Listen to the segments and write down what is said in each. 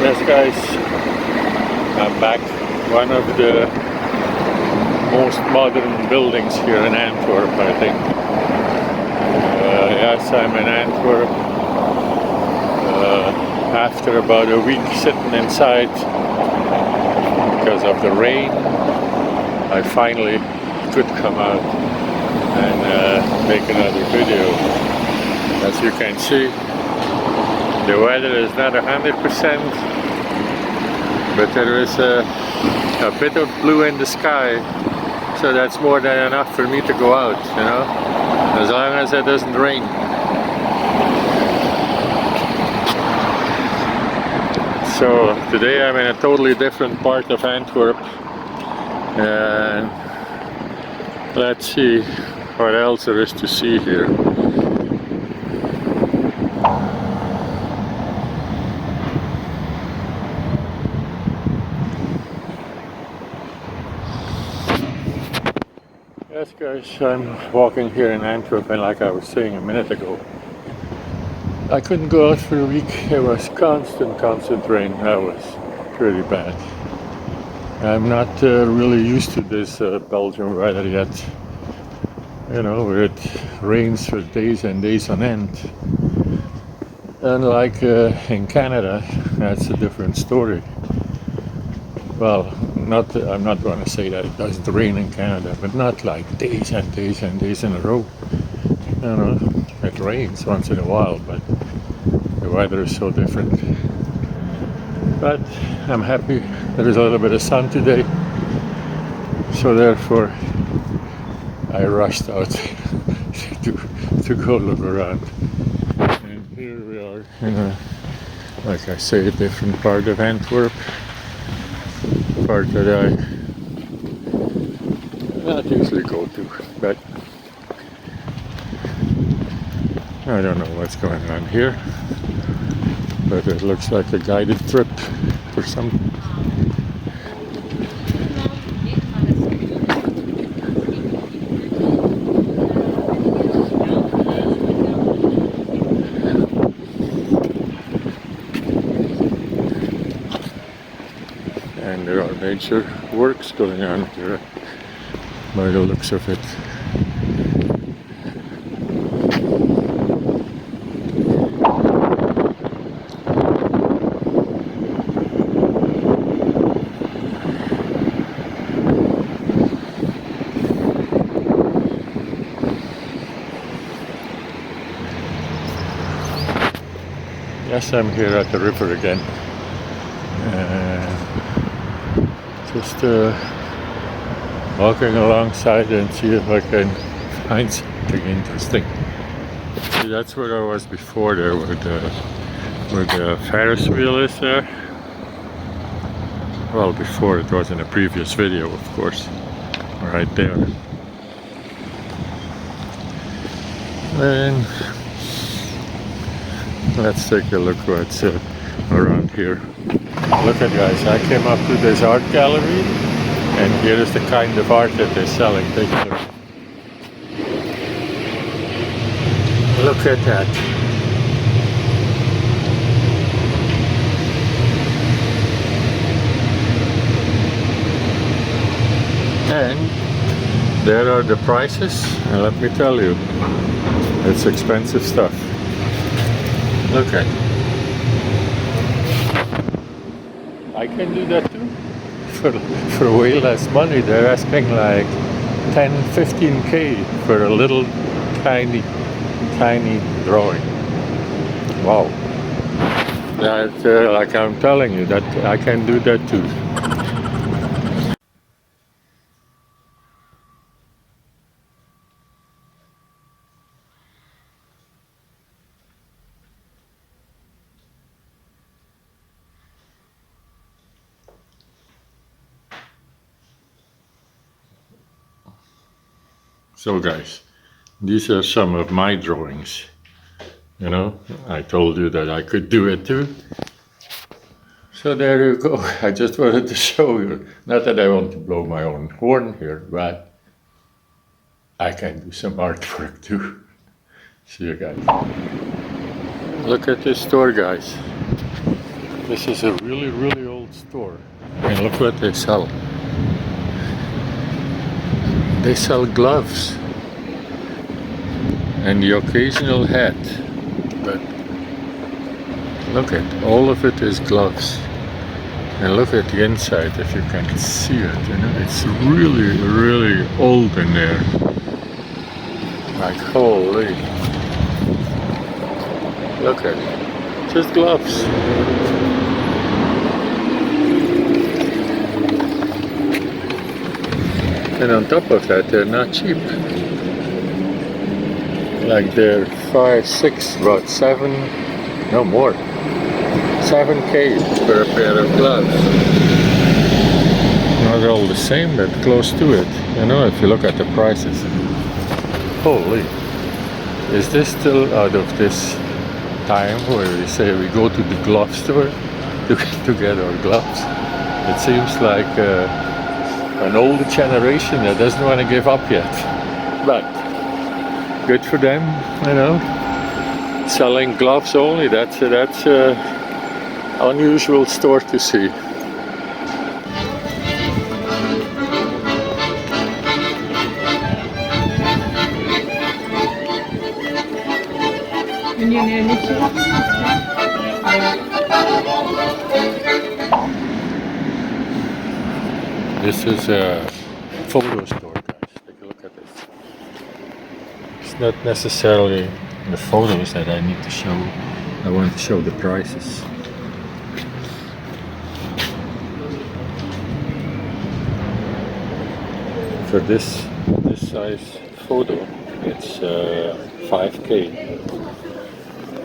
Yes guys, I'm back. One of the most modern buildings here in Antwerp, I think. Yes, I'm in Antwerp. After about a week sitting inside because of the rain, I finally could come out and make another video. As you can see, the weather is not 100%, but there is a bit of blue in the sky, so that's more than enough for me to go out, you know, as long as it doesn't rain. So today I'm in a totally different part of Antwerp, and let's see what else there is to see here. Yes guys, I'm walking here in Antwerp, and like I was saying a minute ago, I couldn't go out for a week. It was constant rain. That was pretty bad. I'm not really used to this Belgian weather yet. You know, it rains for days and days on end. Unlike in Canada, that's a different story. Well, I'm not going to say that it doesn't rain in Canada, but not like days and days and days in a row. You know, it rains once in a while, but the weather is so different. But I'm happy there is a little bit of sun today, so therefore I rushed out to go look around. And here we are in a, like I say, a different part of Antwerp. Part that I not usually go to, but I don't know what's going on here, but it looks like a guided trip for some. And there are major works going on here by the looks of it. Yes, I'm here at the river again. Just walking alongside and see if I can find something interesting. See, that's where I was before there, where the Ferris wheel is there. Well, before, it was in a previous video, of course, right there. And let's take a look what's around here. Look at guys, I came up to this art gallery, and here is the kind of art that they're selling. Take a look. Look at that. And there are the prices, and let me tell you, it's expensive stuff. Look at it. I can do that too. For way less money. They're asking like 10-15K for a little tiny drawing. Wow. That, like I'm telling you, that I can do that too. So guys, these are some of my drawings. You know, I told you that I could do it too. So there you go. I just wanted to show you. Not that I want to blow my own horn here, but I can do some artwork too. See you guys. Look at this store, guys. This is a really, really old store. And look what they sell. They sell gloves and the occasional hat. But look at all of it is gloves. And look at the inside if you can see it. You know, it's really, really old in there. Like holy. Look at it. Just gloves. And on top of that, they're not cheap. Like they're 5, 6, about 7, no more. 7K for a pair of gloves. Not all the same, but close to it. You know, if you look at the prices. Holy. Is this still out of this time where we say we go to the glove store to get our gloves? It seems like an older generation that doesn't want to give up yet. But good for them, you know. Selling gloves only, that's unusual store to see. This is a photo store, guys. Take a look at this. It's not necessarily the photos that I need to show. I want to show the prices. For this size photo, it's 5K.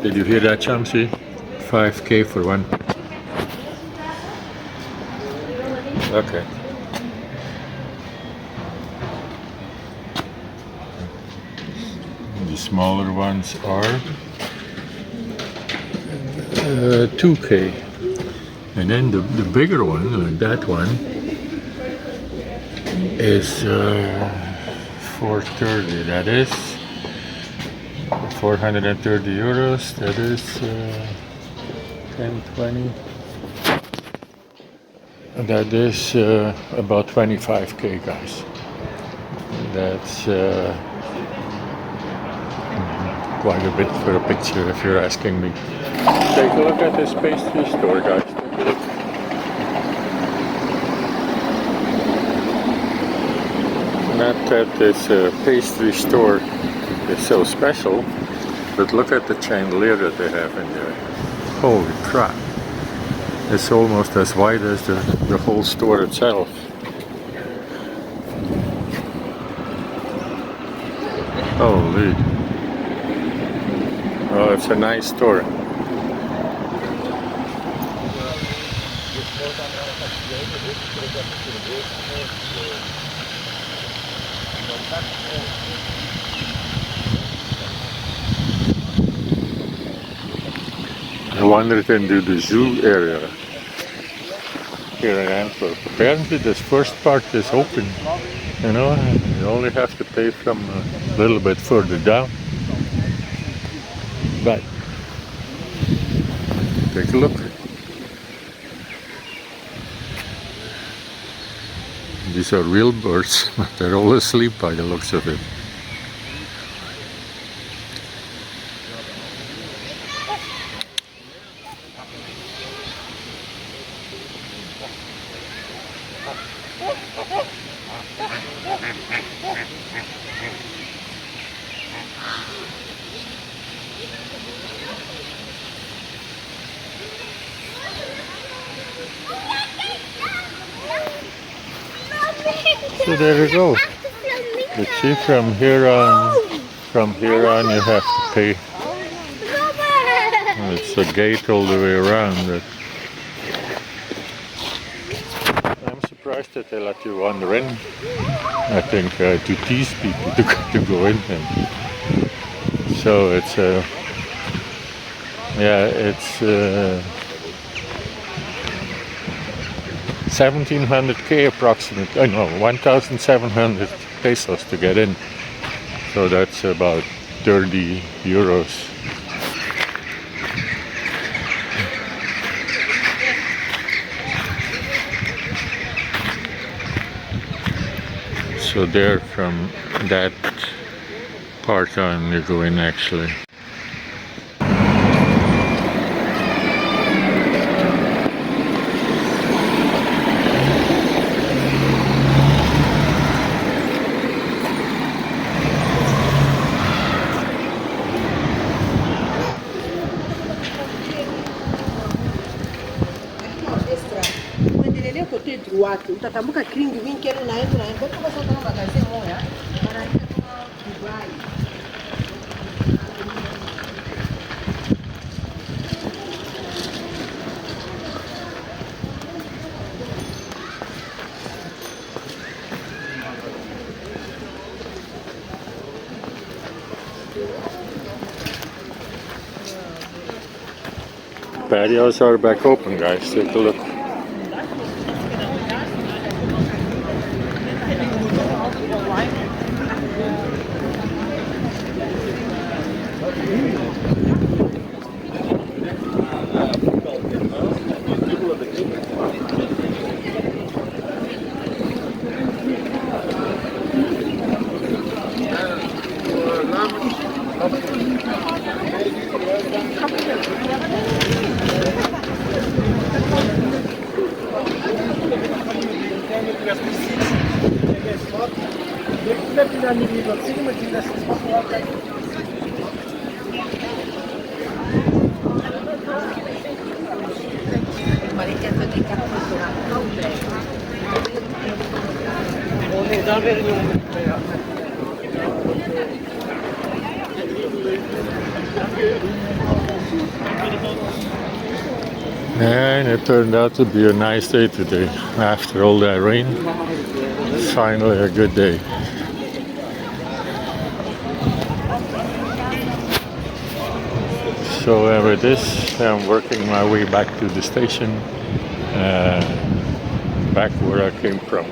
Did you hear that, Chamsey? 5K for one. Okay. The smaller ones are 2K. And then the bigger one, like that one, is 430. That is 430 euros. That is 10, 20. And that is about 25K, guys. That's quite a bit for a picture, if you're asking me. Take a look at this pastry store, guys. Take a look. Not that this pastry store is so special, but look at the chandelier that they have in there. Holy crap. It's almost as wide as the whole store itself. Holy. Oh, it's a nice store. I wandered into the zoo area here in Antwerp. Apparently this first part is open, you know, you only have to pay from a little bit further down. But take a look. These are real birds, but they're all asleep by the looks of it. So there you go. You see, from here on you have to pay. It's a gate all the way around. I'm surprised surprised that they let you wander in. I think to tease people to go in. And so it's yeah, it's 1700k approximately. I know 1,700 pesos to get in. So that's about 30 euros. So there, from that part on, you go in actually. Utatambuka kringi wingi na unaenda kwa sababu kama magazeti moja wanaandika kama Dubai. Patios are back open, guys. Take a look. And it turned out to be a nice day today. After all that rain, finally a good day. So with this, I'm working my way back to the station, back where I came from.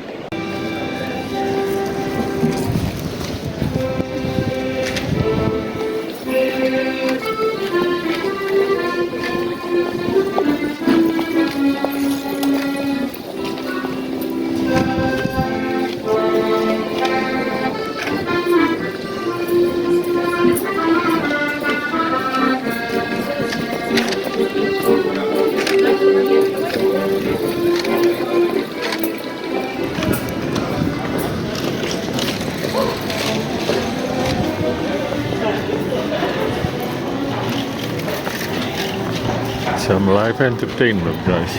Some live entertainment, guys.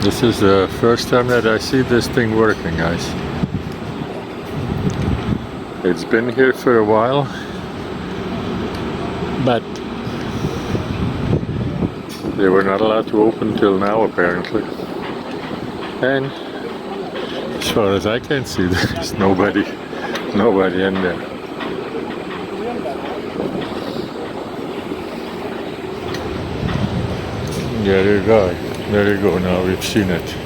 This is the first time that I see this thing working, guys. It's been here for a while, but they were not allowed to open till now, apparently. And as far as I can see, there's nobody in there. There you go. There you go, now we've seen it.